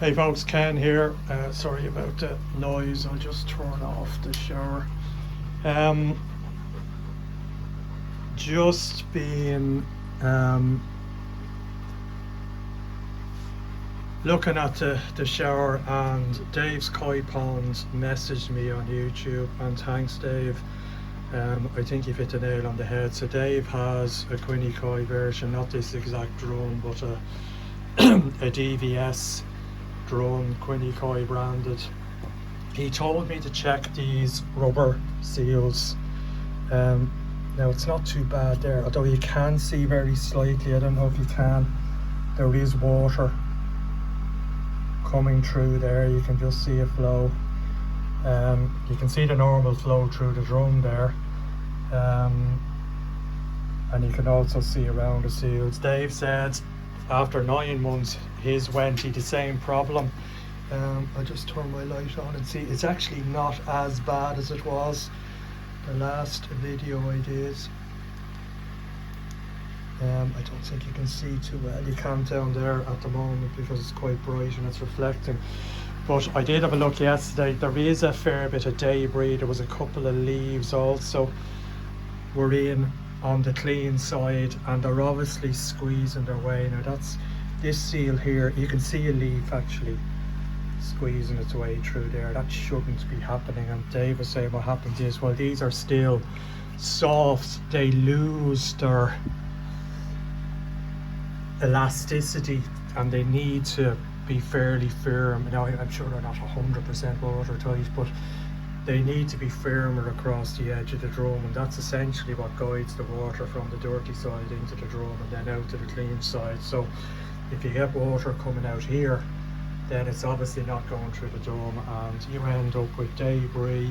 Hey folks, Ken here. Sorry about the noise. I'll just turn off the shower. Just been looking at the shower, and Dave's Koi Pond messaged me on YouTube, and thanks Dave. I think you've hit the nail on the head. So Dave has a Quinny Koi version, not this exact drone, but a DVS drone, Quinny Koi branded. He told me to check these rubber seals. Now it's not too bad there, although you can see very slightly, I don't know if you can, there is water coming through there. You can just see it flow. You can see the normal flow through the drum there, and you can also see around the seals. Dave said after 9 months his went, he the same problem. I'll just turn my light on and see. It's actually not as bad as it was the last video I did. I don't think you can see too well. You can down there at the moment because it's quite bright and it's reflecting. But I did have a look yesterday. There is a fair bit of debris. There was a couple of leaves also were in on the clean side, and they're obviously squeezing their way. Now that's this seal here. You can see a leaf actually squeezing its way through there. That shouldn't be happening. And Dave was saying what happens is, well, these are still soft, they lose their elasticity and they need to be fairly firm. Now I'm sure they're not 100% watertight, but they need to be firmer across the edge of the drum, and that's essentially what guides the water from the dirty side into the drum and then out to the clean side. So if you get water coming out here, then it's obviously not going through the drum, and you end up with debris,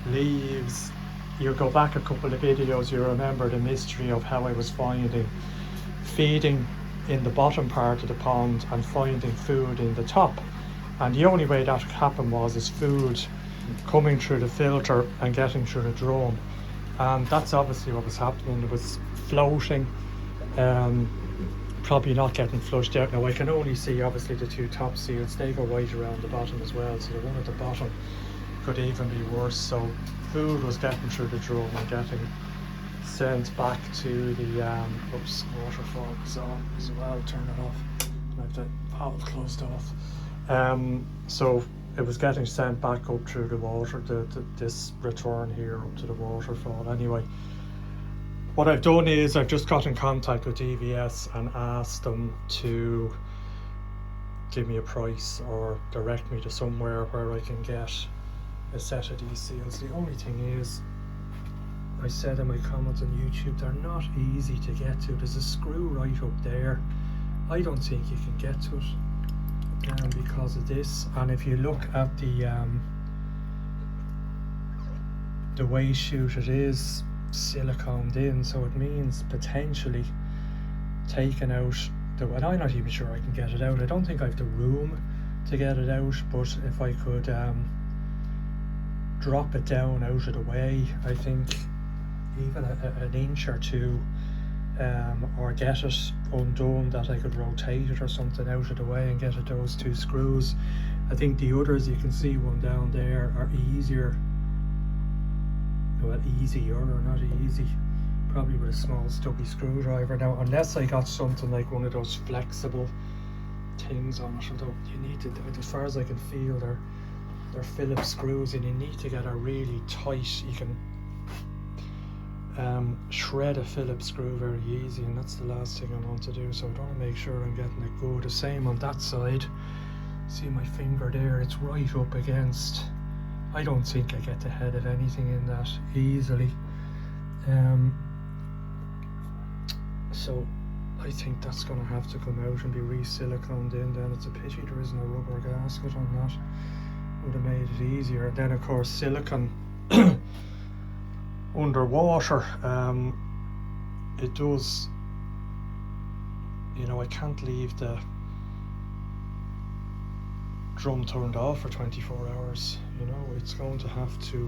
leaves. You go back a couple of videos, you remember the mystery of how I was feeding in the bottom part of the pond and finding food in the top, and the only way that happened was food coming through the filter and getting through the drum, and that's obviously what was happening. It was floating, probably not getting flushed out. Now I can only see obviously the two top seals, they go right around the bottom as well, so the one at the bottom could even be worse. So food was getting through the drum and getting sent back to the waterfall is on as well. Turn it off. I have the valve closed off. So it was getting sent back up through the water, this return here up to the waterfall. Anyway, what I've done is I've just got in contact with DVS and asked them to give me a price or direct me to somewhere where I can get a set of these seals. The only thing is, I said in my comments on YouTube, they're not easy to get to. There's a screw right up there. I don't think you can get to it because of this. And if you look at the waste chute, it is siliconed in, so it means potentially taking out and I'm not even sure I can get it out. I don't think I have the room to get it out, but if I could drop it down out of the way, I think even an inch or two, or get it undone, that I could rotate it or something out of the way and get at those two screws. I think the others, you can see one down there, are easier. Well, easier or not easy, probably with a small stubby screwdriver. Now unless I got something like one of those flexible things on it, although you need to, as far as I can feel, they're Phillips screws, and you need to get a really tight, you can shred a Phillips screw very easy, and that's the last thing I want to do. So I want to make sure I'm getting it good. The same on that side. See my finger there, it's right up against. I don't think I get the head of anything in that easily. So I think that's going to have to come out and be re-siliconed in. Then it's a pity there isn't a rubber gasket on that. Would have made it easier. And then of course silicone underwater, it does, you know, I can't leave the drum turned off for 24 hours. You know, it's going to have to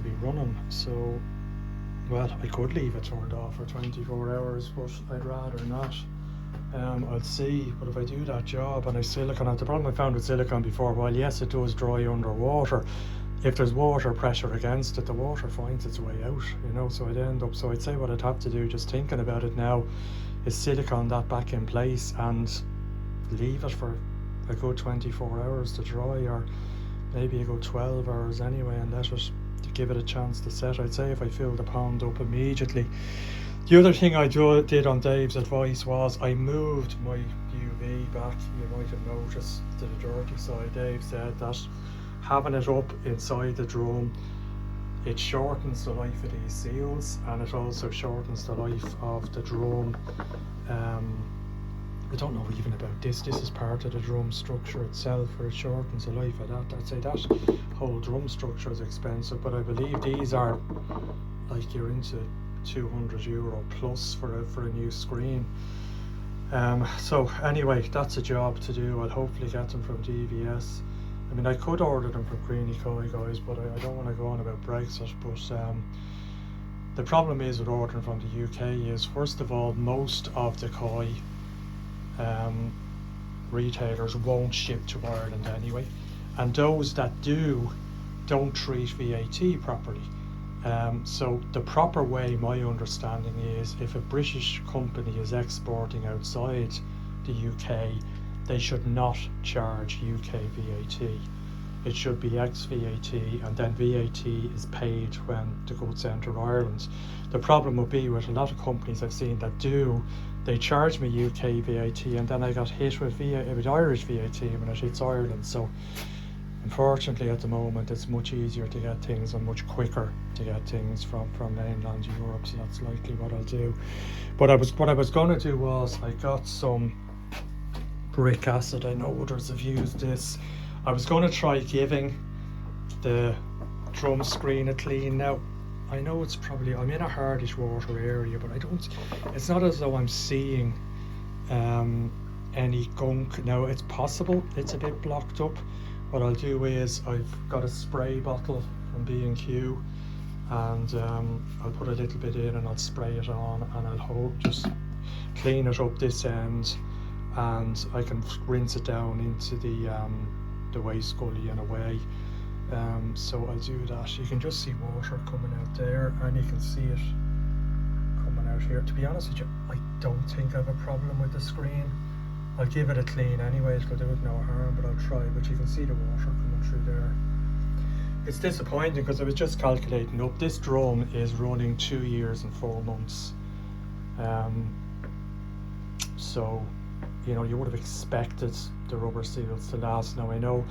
be running. So, well, I could leave it turned off for 24 hours, but I'd rather not. I'll see. But if I do that job and I silicone, the problem I found with silicone before, while yes it does dry underwater, if there's water pressure against it, the water finds its way out, you know, so I'd say what I'd have to do, just thinking about it now, is silicone that back in place and leave it for a good 24 hours to dry, or maybe a good 12 hours anyway, and let it, to give it a chance to set. I'd say if I fill the pond up immediately. The other thing I did on Dave's advice was I moved my UV back. You might have noticed, to the dirty side. Dave said that having it up inside the drum, it shortens the life of these seals, and it also shortens the life of the drum. I don't know even about this. This is part of the drum structure itself, where it shortens the life of that. I'd say that whole drum structure is expensive, but I believe these are, like, you're into €200 plus for a new screen. So anyway, that's a job to do. I'll hopefully get them from DVS. I mean, I could order them from Greeny Koi, guys, but I don't want to go on about Brexit. But the problem is with ordering from the UK is, first of all, most of the koi retailers won't ship to Ireland anyway, and those that do don't treat VAT properly. So the proper way, my understanding is, if a British company is exporting outside the UK, they should not charge UK VAT. It should be ex-VAT, and then VAT is paid when the goods enter Ireland. The problem would be with a lot of companies I've seen that do, they charge me UK VAT, and then I got hit with Irish VAT when it hits Ireland. So unfortunately at the moment it's much easier to get things, and much quicker to get things from mainland Europe, so that's likely what I'll do. But what I was going to do was, I got some brick acid. I know others have used this. I was going to try giving the drum screen a clean. Now I know it's probably, I'm in a hardish water area, but it's not as though I'm seeing any gunk. Now it's possible it's a bit blocked up. What I'll do is, I've got a spray bottle from B&Q, and I'll put a little bit in and I'll spray it on, and I'll just clean it up this end, and I can rinse it down into the waste gully and away. So I'll do that. You can just see water coming out there, and you can see it coming out here. To be honest with you, I don't think I have a problem with the screen. I'll give it a clean anyway, it'll do it no harm, but I'll try. But you can see the water coming through there. It's disappointing because I was just calculating up. This drum is running 2 years and 4 months. So, you know, you would have expected the rubber seals to last. Now I know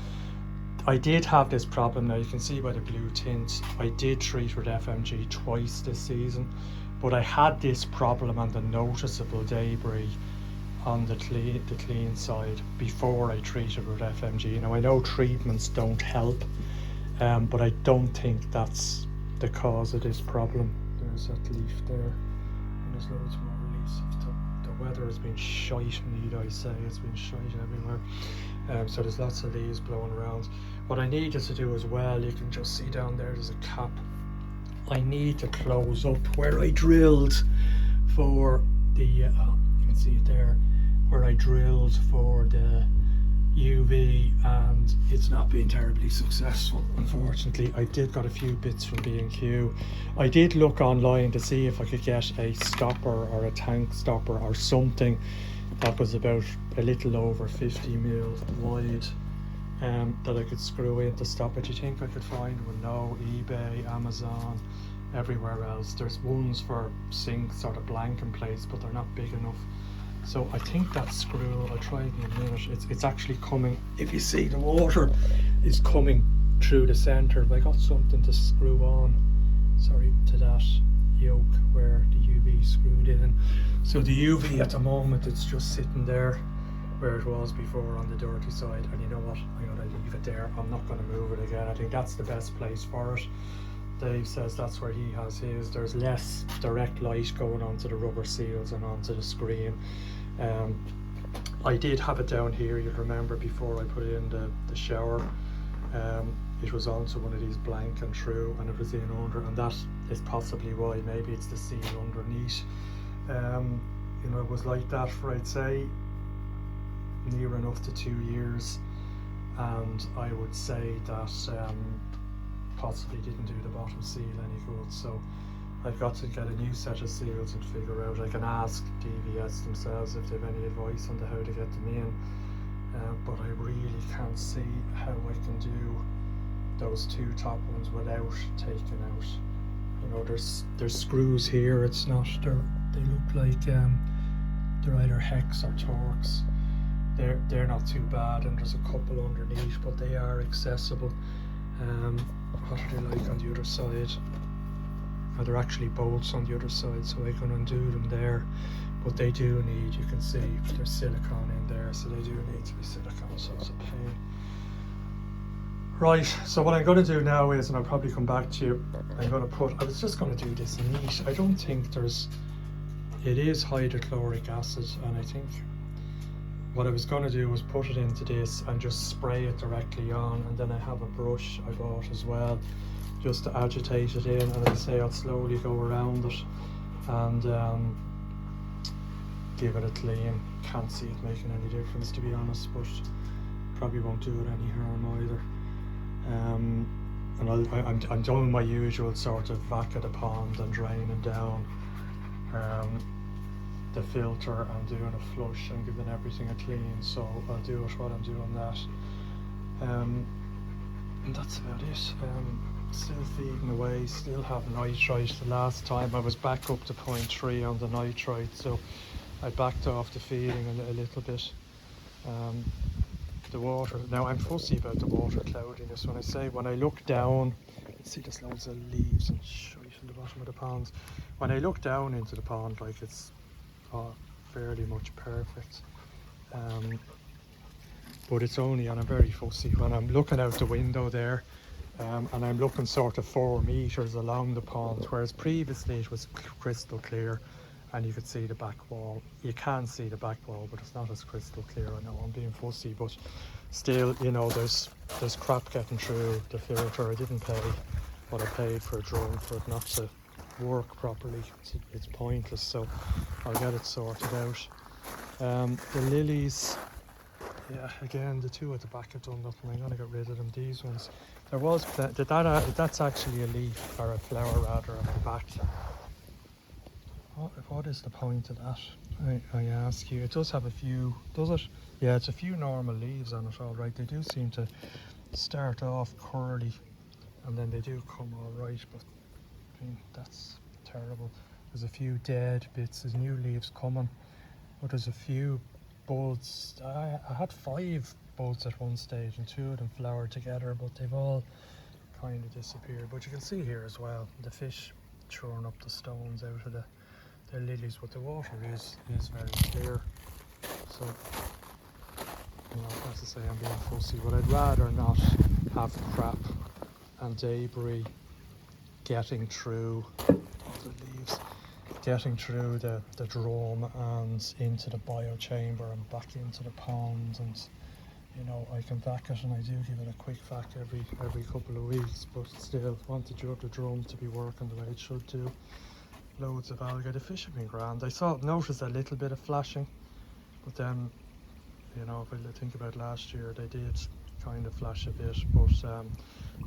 I did have this problem. Now you can see by the blue tint, I did treat with FMG twice this season, but I had this problem on the noticeable debris on the clean side before I treated with FMG. Now I know treatments don't help, but I don't think that's the cause of this problem. There's that leaf there, and there's loads more release. The weather has been shite, need I say. It's been shite everywhere. So there's lots of leaves blowing around. What I needed to do as well, you can just see down there's a cap. I need to close up where I drilled for the, you can see it there, where I drilled for the UV, and it's not been terribly successful, unfortunately. I did got a few bits from B&Q. I did look online to see if I could get a stopper or a tank stopper or something that was about a little over 50 mil wide, that I could screw in to stop it. You think I could find one? No. eBay, Amazon, everywhere else. There's ones for sinks or the blanking plates, but they're not big enough. So I think that screw, I'll try it in a minute. It's actually coming, if you see, the water is coming through the centre. I got something to screw on, sorry, to that yoke where the UV screwed in. So the UV at the moment, it's just sitting there where it was before on the dirty side, and you know what, I'm going to leave it there. I'm not going to move it again. I think that's the best place for it. Dave says that's where he has his. There's less direct light going onto the rubber seals and onto the screen. I did have it down here, you'll remember, before I put it in the shower. It was onto one of these blank and through, and it was in under, and that is possibly why. Maybe it's the seal underneath. you know, it was like that for, I'd say, near enough to 2 years, and I would say that possibly didn't do the bottom seal any good. So I've got to get a new set of seals and figure out. I can ask DVS themselves if they have any advice on how to get them in, but I really can't see how I can do those 2 top ones without taking out. You know, there's screws here. It's not, they look like they're either hex or Torx. They're not too bad, and there's a couple underneath, but they are accessible. What are they like on the other side? Oh, they're actually bolts on the other side, so I can undo them there. But they do need, you can see there's silicone in there, so they do need to be silicone, so it's a pain. Right, so what I'm going to do now is, and I'll probably come back to you, I was just going to do this neat. I don't think it is hydrochloric acid, and I think what I was going to do was put it into this and just spray it directly on, and then I have a brush I bought as well, just to agitate it in, and as I say, I'll slowly go around it and give it a clean. Can't see it making any difference, to be honest, but probably won't do it any harm either. And I'm doing my usual sort of vac of the pond and draining down the filter and doing a flush and giving everything a clean. So I'll do it while I'm doing that, and that's about it. Still feeding away, still have nitrite. The last time I was back up to 0.3 on the nitrite, so I backed off the feeding a little bit. The water, now I'm fussy about the water cloudiness. When I look down, see there's loads of leaves and shite in the bottom of the pond. When I look down into the pond, like, it's fairly much perfect, but it's only, and I'm very fussy when I'm looking out the window there, and I'm looking sort of 4 meters along the pond, whereas previously it was crystal clear and you could see the back wall. You can see the back wall, but it's not as crystal clear. I know I'm being fussy, but still, you know, there's crap getting through the filter. I didn't pay what I paid for a drum for it not to work properly. It's pointless, so I'll get it sorted out. The lilies, yeah, again, the 2 at the back have done nothing. I'm gonna get rid of them. These ones, there was that's actually a leaf, or a flower rather, at the back. What is the point of that? I ask you. It does have a few, does it? Yeah, it's a few normal leaves on it, all right. They do seem to start off curly and then they do come all right, but I mean, that's terrible. There's a few dead bits, there's new leaves coming, but there's a few buds. I had 5 buds at one stage and 2 of them flowered together, but they've all kind of disappeared. But you can see here as well, the fish churn up the stones out of the lilies, but the water is very clear. So, you know, as I say, I'm being fussy, but I'd rather not have crap and debris getting through the leaves, getting through the drum and into the biochamber and back into the pond. And you know, I can vac it, and I do give it a quick vac every couple of weeks, but still want the drum to be working the way it should do. Loads of algae. The fish have been grand. I noticed a little bit of flashing, but then, you know, if I think about last year, they did kind of flash a bit, but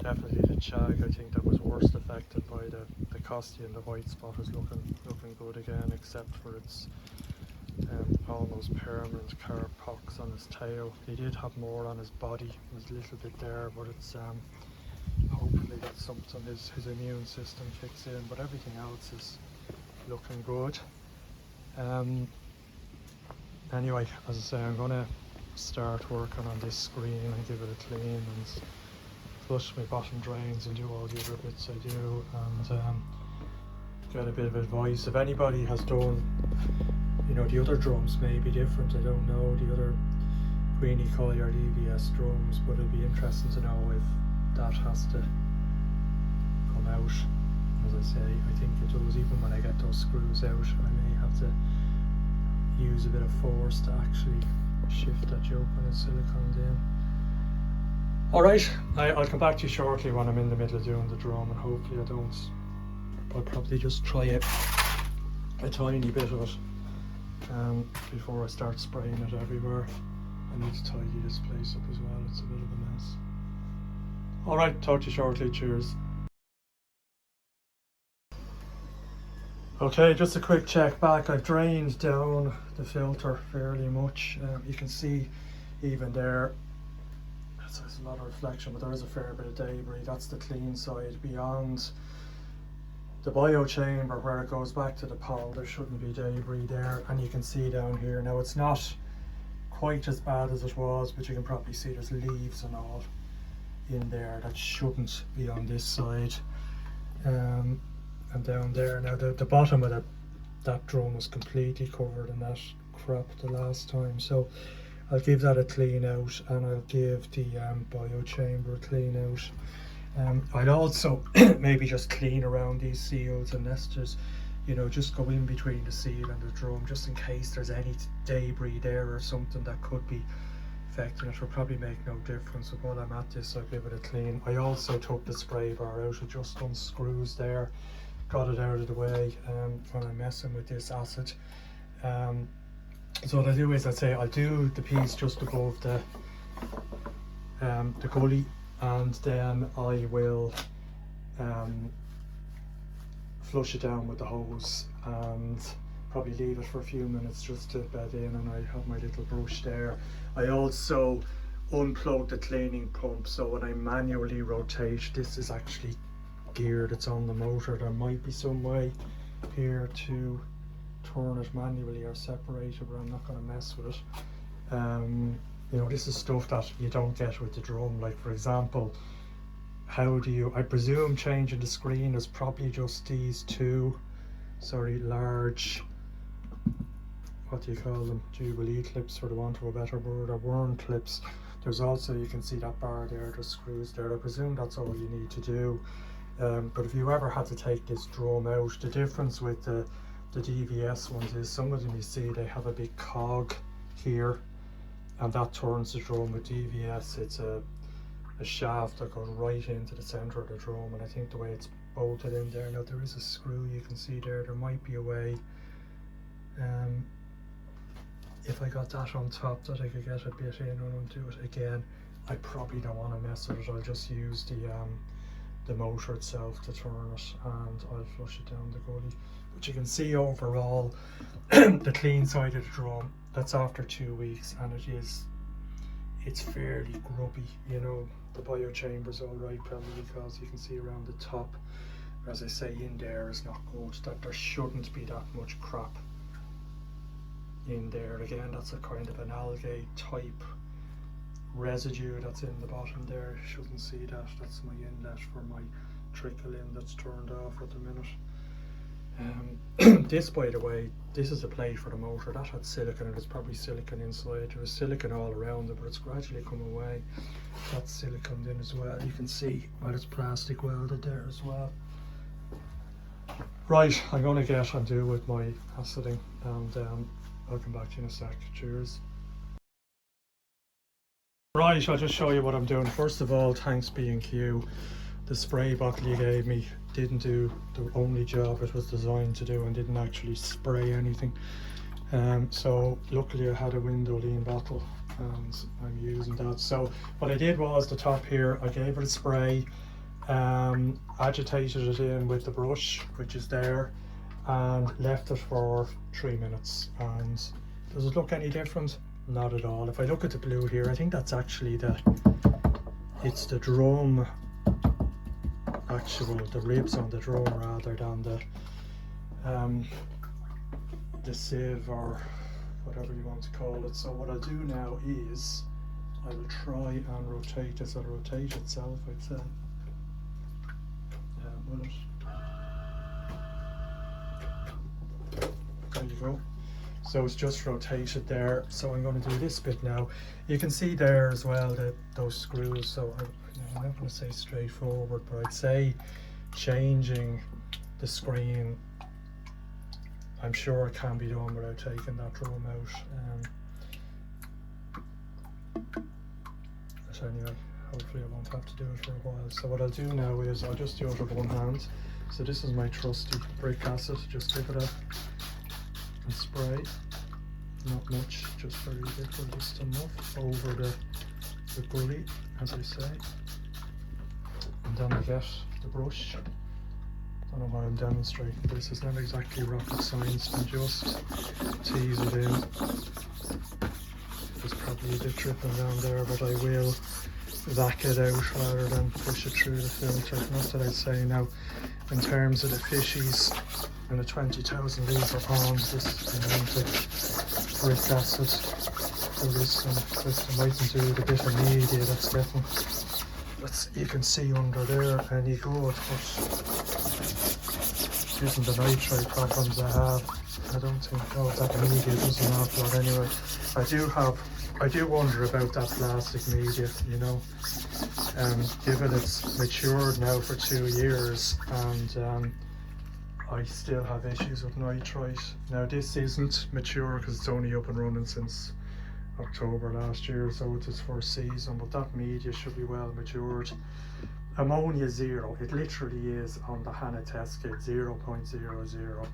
definitely the shag, I think that was worst affected by the costy, and the white spot is looking good again, except for its almost permanent carp pox on his tail. He did have more on his body, there's a little bit there, but it's hopefully that's something his immune system kicks in, but everything else is looking good. Anyway, as I say, I'm going to start working on this screen and give it a clean and flush my bottom drains and do all the other bits I do, and get a bit of advice. If anybody has done, you know, the other drums may be different, I don't know, the other Queenie Collier DVS drums, but it'd be interesting to know if that has to come out. As I say, I think it does. Even when I get those screws out, I may have to use a bit of force to actually shift that yoke when it's siliconed in. Alright, I'll come back to you shortly when I'm in the middle of doing the drum, and hopefully I'll probably just try a tiny bit of it before I start spraying it everywhere. I need to tidy this place up as well, it's a bit of a mess. Alright, talk to you shortly, cheers. Okay, just a quick check back. I've drained down the filter fairly much. You can see even there, there's a lot of reflection, but there is a fair bit of debris. That's the clean side. Beyond the bio chamber where it goes back to the pond, there shouldn't be debris there. And you can see down here, now it's not quite as bad as it was, but you can probably see there's leaves and all in there that shouldn't be on this side. And down there, now the bottom of that drum was completely covered in that crap the last time, so I'll give that a clean out, and I'll give the bio chamber a clean out. I'd also maybe just clean around these seals and nesters, you know, just go in between the seal and the drum just in case there's any debris there or something that could be affecting it. Will probably make no difference, so while I'm at this I'll give it a clean. I also took the spray bar out, it just unscrews there, got it out of the way when I'm messing with this acid. So what I do is I'll do the piece just above the gully, and then I will flush it down with the hose and probably leave it for a few minutes just to bed in, and I have my little brush there. I also unplug the cleaning pump, so when I manually rotate, this is actually geared, it's on the motor. There might be some way here to turn it manually or separate it, but I'm not going to mess with it. You know, this is stuff that you don't get with the drum. Like, for example, how do you, I presume changing the screen is probably just these two, large, what do you call them, Jubilee clips, for the want of a better word, or worm clips. There's also, you can see that bar there, the screws there. I presume that's all you need to do. But if you ever had to take this drum out, the difference with the DVS ones is some of them, you see, they have a big cog here, and that turns the drum. With DVS, it's a shaft that goes right into the center of the drum, and I think the way it's bolted in there, now there is a screw you can see there, there might be a way, if I got that on top, that I could get a bit in and undo it. Again, I probably don't want to mess with it. I'll just use the motor itself to turn it, and I'll flush it down the gully. But you can see overall the clean side of the drum, that's after 2 weeks, and it's fairly grubby. You know, the bio chamber's alright probably because you can see around the top, as I say, in there is not good, that there shouldn't be that much crap in there. Again, that's a kind of an algae type residue that's in the bottom there. You shouldn't see that. That's my inlet for my trickle in that's turned off at the minute. This, by the way, this is a plate for the motor. That had silicone, and it's probably silicone inside. There was silicone all around it, but it's gradually come away. That's siliconed in as well. You can see where it's plastic welded there as well. Right, I'm going to get on do with my aciding, and I'll come back to you in a sec. Cheers. Right, I'll just show you what I'm doing. First of all, thanks B&Q. The spray bottle you gave me didn't do the only job it was designed to do, and didn't actually spray anything. So luckily I had a window lean bottle, and I'm using that. So what I did was, the top here, I gave it a spray, agitated it in with the brush, which is there, and left it for 3 minutes. And does it look any different? Not at all. If I look at the blue here, I think that's actually it's the drum, the ribs on the drum rather than the sieve or whatever you want to call it. So what I'll do now is I will try and rotate this. It'll rotate itself, I'd say. Will it? There you go. So it's just rotated there. So I'm going to do this bit now. You can see there as well that those screws. So I'm not going to say straightforward, but I'd say changing the screen, I'm sure it can be done without taking that drum out. So anyway, hopefully I won't have to do it for a while. So what I'll do now is I'll just do it with one hand. So this is my trusty brick acid. Just give it a spray. not much, just very little, just enough over the gully, as I say. And then I get the brush. I don't know why I'm demonstrating this, it's not exactly rocket science, and just tease it in. There's probably a bit dripping down there, but I will vac it out rather than push it through the filter. Not that I'd say now, in terms of the fishies and the 20,000 litre ponds, this is the amount of brick acid. There is some, this mightn't do with a bit of media that's getting, that's, you can see under there any good, but isn't the nitrate problems I have. I don't think, oh, that media does an awful lot anyway. I do wonder about that plastic media, you know, given it's matured now for 2 years, and I still have issues with nitrite. Now this isn't mature because it's only up and running since October last year, so it's its first season, but that media should be well matured. Ammonia 0, it literally is on the Hannah test kit 0.00,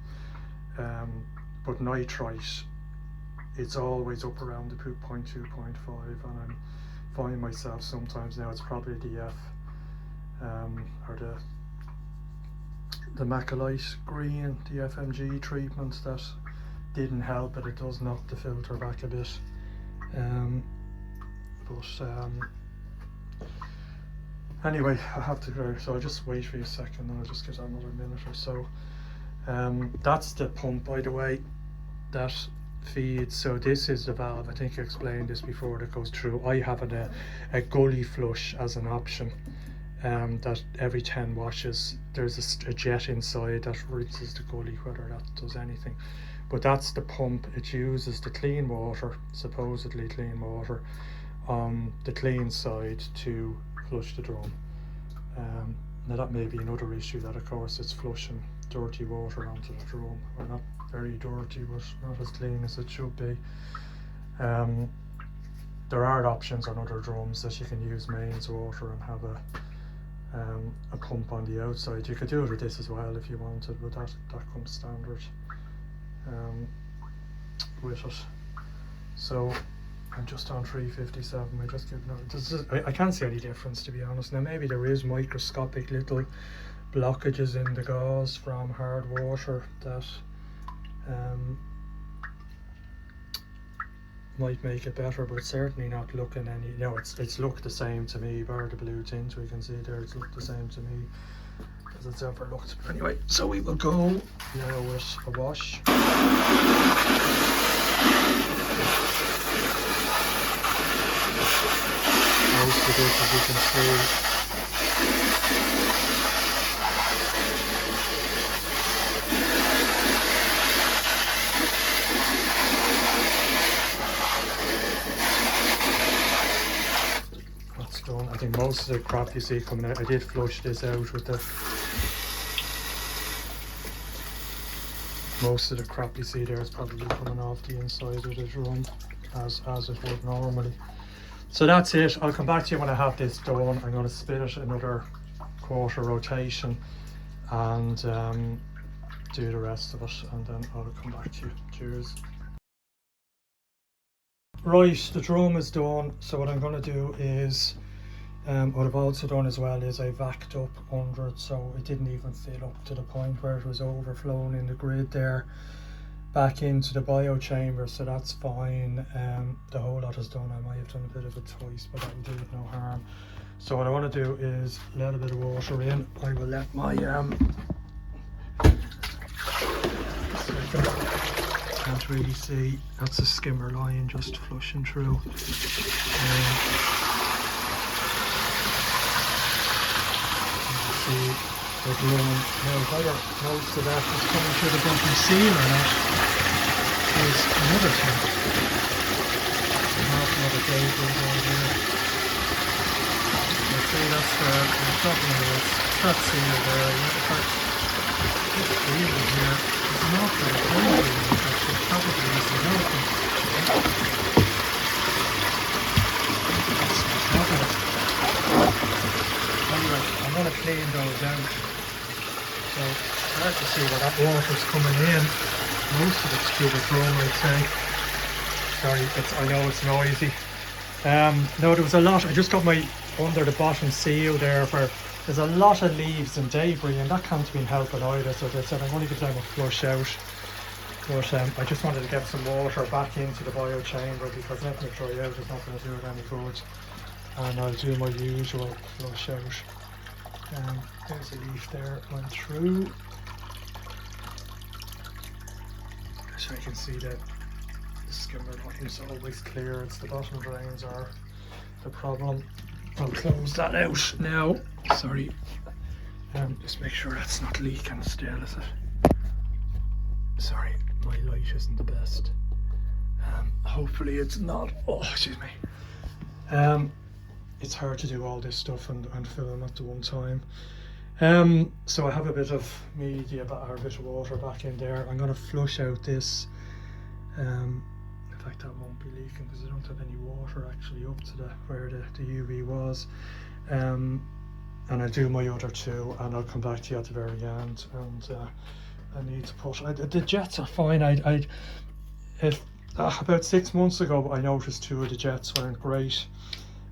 but nitrite, it's always up around the 0.2, 0.5, and I'm finding myself sometimes now, it's probably the or the Macalite green, the FMG treatment that didn't help, but it does knock the filter back a bit. Anyway, I have to go, so I'll just wait for you a second and I'll just get another minute or so. That's the pump, by the way, that feeds. So this is the valve, I think I explained this before, that goes through. I have a gully flush as an option, that every 10 washes there's a jet inside that rinses the gully, whether that does anything. But that's the pump. It uses the clean water, supposedly clean water, on the clean side to flush the drum. Now that may be another issue, that of course it's flushing dirty water onto the drum, or not very dirty, but not as clean as it should be. There are options on other drums that you can use mains water and have a pump on the outside. You could do it with this as well if you wanted, but that comes standard with it. So I'm just on 357. I just give I can't see any difference, to be honest. Now maybe there is microscopic little blockages in the gauze from hard water that might make it better, but certainly not looking any, you know, it's looked the same to me, bar the blue tint we can see there, it's looked the same to me as it's ever looked. Anyway, so we will go now with a wash. Most of this, as you can see, that's done. I think most of the crap you see coming out, I did flush this out with the, most of the crap you see there is probably coming off the inside of the drum as it would normally. So that's it. I'll come back to you when I have this done. I'm going to spin it another quarter rotation and do the rest of it, and then I'll come back to you. Cheers. Right, the drum is done. So what I'm going to do is, what I've also done as well is I vacked up under it, so it didn't even fill up to the point where it was overflowing in the grid there back into the bio chamber, so that's fine. The whole lot is done. I might have done a bit of a twist, but that will do it no harm. So what I want to do is let a bit of water in. I will let my can't really see, that's a skimmer line just flushing through. See the drum. Now whether most of that is coming through the bottom seal or not is another thing. Half another gate goes on here. I'd say that's the top of this. That seal there, if I put the wheel in here, there's an awful lot of holes in it, actually probably isn't helping. That's the top of it. Anyway, I'm going to clean those out. So it's hard to see where that water's coming in. Most of it's through the drum, I'd say. Sorry, I know it's noisy. No, there was a lot. I just got my under the bottom seal there for. There's a lot of leaves and debris, and that can't have been helping either. So they said I'm going to give them a flush out. But I just wanted to get some water back into the bio chamber because letting it dry out is not going to do it any good. And I'll do my usual flush out. There's a leaf there, went through. So you can see that the skimmer bottom's always clear. It's the bottom drains are the problem. I'll close that out now. Sorry. Just make sure that's not leaking still, is it? Sorry, my light isn't the best. Hopefully it's not. Oh, excuse me. It's hard to do all this stuff and film at the one time. So I have a bit of media or a bit of water back in there. I'm going to flush out this. In fact, that won't be leaking because I don't have any water actually up to where the UV was. And I'll do my other two and I'll come back to you at the very end. And I need to put, the jets are fine. About 6 months ago I noticed two of the jets weren't great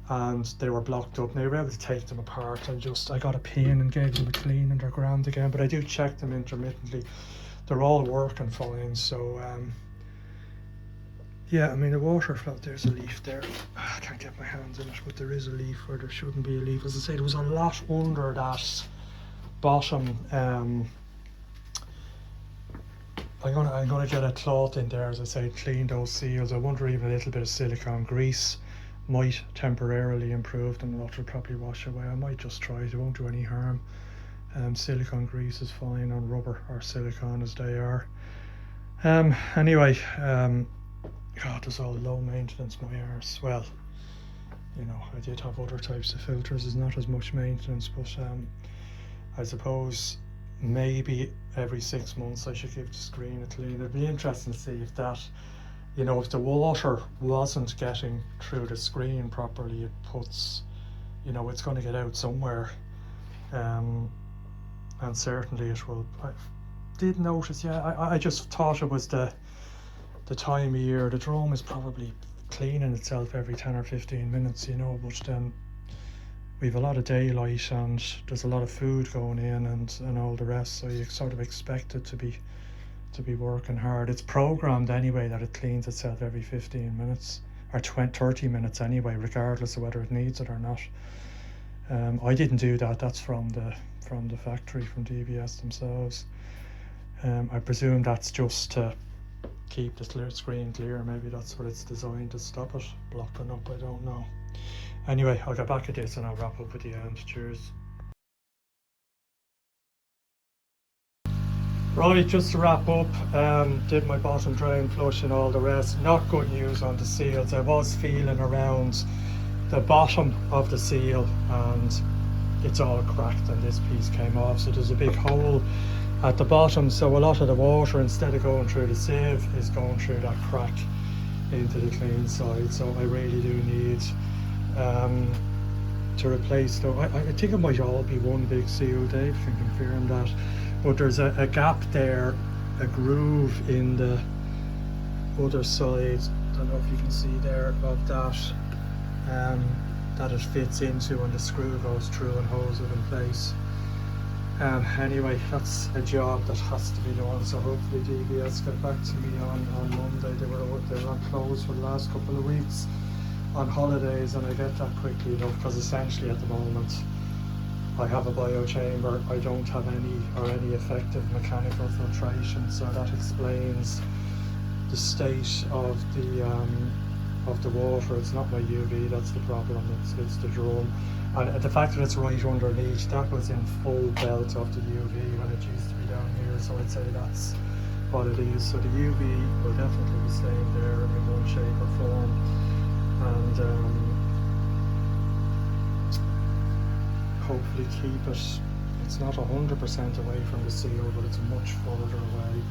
and they were blocked up. Now we were able to take them apart and I got a pin and gave them a clean and they're grand again, but I do check them intermittently. They're all working fine. So yeah, I mean the water float, there's a leaf there. I can't get my hands in it, but there is a leaf where there shouldn't be a leaf. As I say, there was a lot under that bottom. I'm gonna get a cloth in there, as I say, clean those seals. I wonder even a little bit of silicone grease might temporarily improve them. A lot will probably wash away. I might just try it, it won't do any harm. Silicone grease is fine on rubber or silicone as they are. Anyway, God, it's all low maintenance, my arse. Well, you know, I did have other types of filters, it's not as much maintenance, but I suppose maybe every 6 months I should give the screen a clean. It'd be interesting to see if that, you know, if the water wasn't getting through the screen properly, it puts, you know, it's going to get out somewhere. And certainly it will. I did notice, yeah, I just thought it was the time of year. The drone is probably cleaning itself every 10 or 15 minutes, you know, but then we've a lot of daylight and there's a lot of food going in and all the rest, so you sort of expect it to be working hard. It's programmed anyway that it cleans itself every 15 minutes or 30 minutes anyway, regardless of whether it needs it or not. I didn't do that. That's from the factory, from DBS themselves. I presume that's just to keep the screen clear. Maybe that's what it's designed to stop it blocking up, I don't know. Anyway, I'll get back at this and I'll wrap up at the end. Cheers. Right, just to wrap up, did my bottom drain flush and all the rest. Not good news on the seals. I was feeling around the bottom of the seal and it's all cracked and this piece came off, so there's a big hole at the bottom, so a lot of the water, instead of going through the sieve, is going through that crack into the clean side. So I really do need to replace though. I think it might all be one big seal. Dave can confirm that, but there's a gap there, a groove in the other side. I don't know if you can see there of that, that it fits into and the screw goes through and holds it in place. Anyway, that's a job that has to be done, so hopefully DBS get back to me on Monday. They were on close for the last couple of weeks on holidays, and I get that quickly enough because essentially at the moment I have a bio chamber. I don't have any effective mechanical filtration, so that explains the state of the water. It's not my UV that's the problem, it's the drum. And the fact that it's right underneath, that was in full belt of the UV when it used to be down here, so I'd say that's what it is. So the UV will definitely be staying there in one shape or form, and hopefully keep it. It's not 100% away from the seal, but it's much further away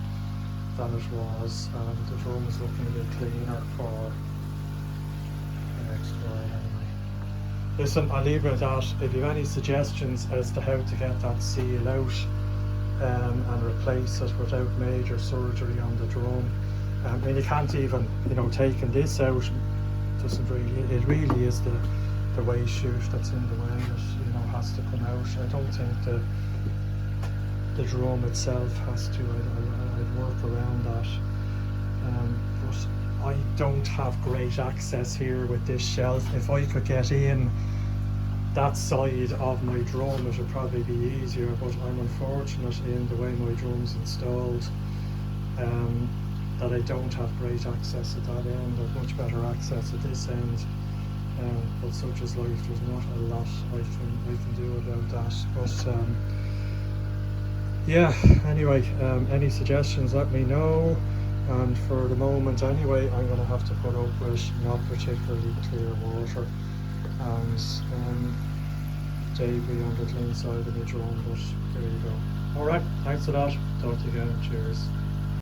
than it was, and the drum is looking a bit cleaner for the next while anyway. Listen, I'll leave it at that. If you have any suggestions as to how to get that seal out and replace it without major surgery on the drum, I mean, you can't even, taking this out doesn't really, it really is the way chute that's in the way that, has to come out. I don't think the drum itself has to, I'd work around that. But I don't have great access here with this shelf. If I could get in that side of my drum, it would probably be easier, but I'm unfortunate in the way my drum's installed, that I don't have great access at that end. I've much better access at this end, but such is life. There's not a lot I can do about that. But yeah, anyway, any suggestions, let me know. And for the moment anyway, I'm going to have to put up with not particularly clear water and debris on the clean side of the drum, but there you go. Alright, thanks a lot. Talk to you again. Cheers.